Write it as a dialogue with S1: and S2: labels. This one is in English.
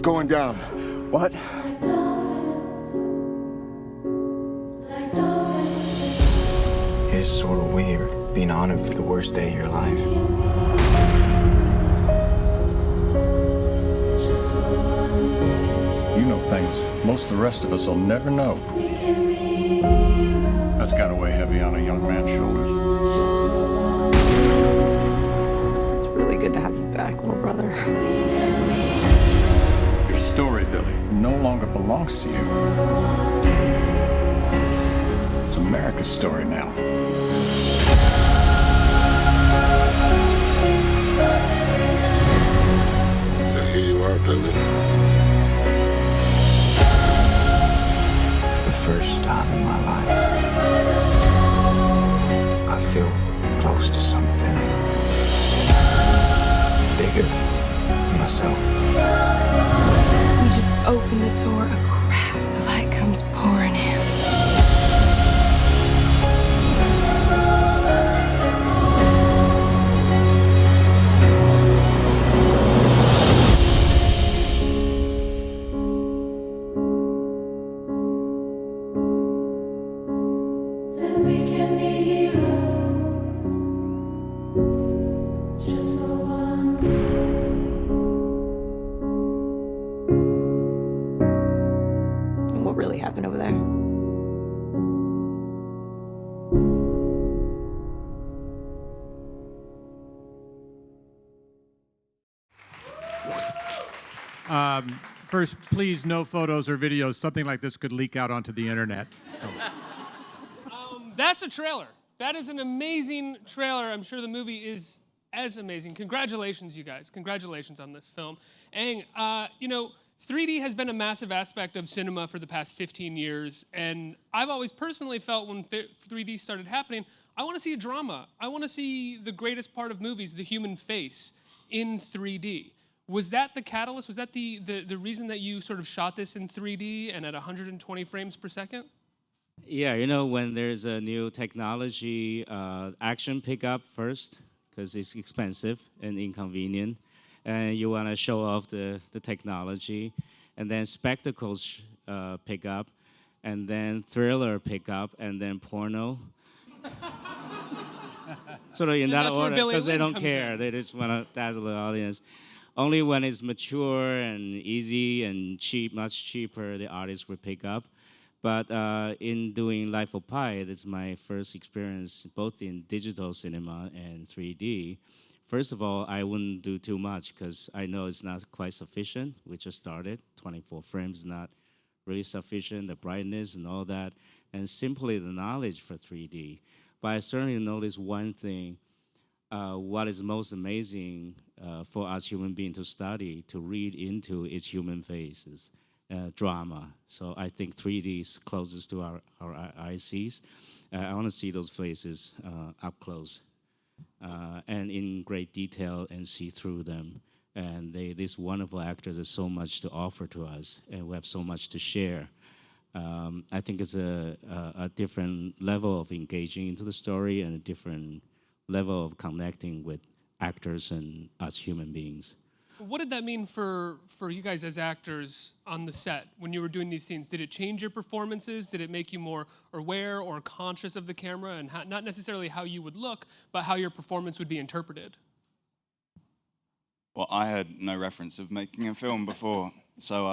S1: going down.
S2: What?
S3: It's sort of weird being honored for the worst day of your life.
S2: You know things most of the rest of us will never know. That's gotta weigh heavy on a young man's shoulders.
S4: It's really good to have you back, little brother.
S2: Your story, Billy, no longer belongs to you. It's America's story now.
S1: So here you are, Billy.
S3: For the first time in my life, I feel close to something bigger than myself.
S5: We just open the door a crack. The light comes pouring in.
S4: What really happened over there?
S6: First, please, no photos or videos. Something like this could leak out onto the internet.
S7: That's a trailer. That is an amazing trailer. I'm sure the movie is as amazing. Congratulations, you guys. Congratulations on this film. And, you know, 3D has been a massive aspect of cinema for the past 15 years, and I've always personally felt when 3D started happening, I want to see a drama. I want to see the greatest part of movies, the human face, in 3D. Was that the catalyst? Was that the reason that you sort of shot this in 3D and at 120 frames per second?
S8: Yeah, you know, when there's a new technology, action pick up first, because it's expensive and inconvenient. And you want to show off the technology, and then spectacles pick up, and then thriller pick up, and then porno. Sort of in that order, because they don't care. They just want to dazzle the audience. Only when it's mature and easy and cheap, much cheaper, the artists will pick up. But in doing Life of Pi, this is my first experience both in digital cinema and 3D. First of all, I wouldn't do too much because I know it's not quite sufficient. We just started. 24 frames is not really sufficient, the brightness and all that, and simply the knowledge for 3D. But I certainly noticed one thing, what is most amazing for us human beings to study, to read into is human faces, drama. So I think 3D is closest to our ICs. I want to see those faces up close. And in great detail and see through them. And these wonderful actors have so much to offer to us, and we have so much to share. I think it's a different level of engaging into the story and a different level of connecting with actors and us human beings.
S7: What did that mean for you guys as actors on the set when you were doing these scenes? Did it change your performances? Did it make you more aware or conscious of the camera and not necessarily how you would look, but how your performance would be interpreted?
S9: Well, I had no reference of making a film before, so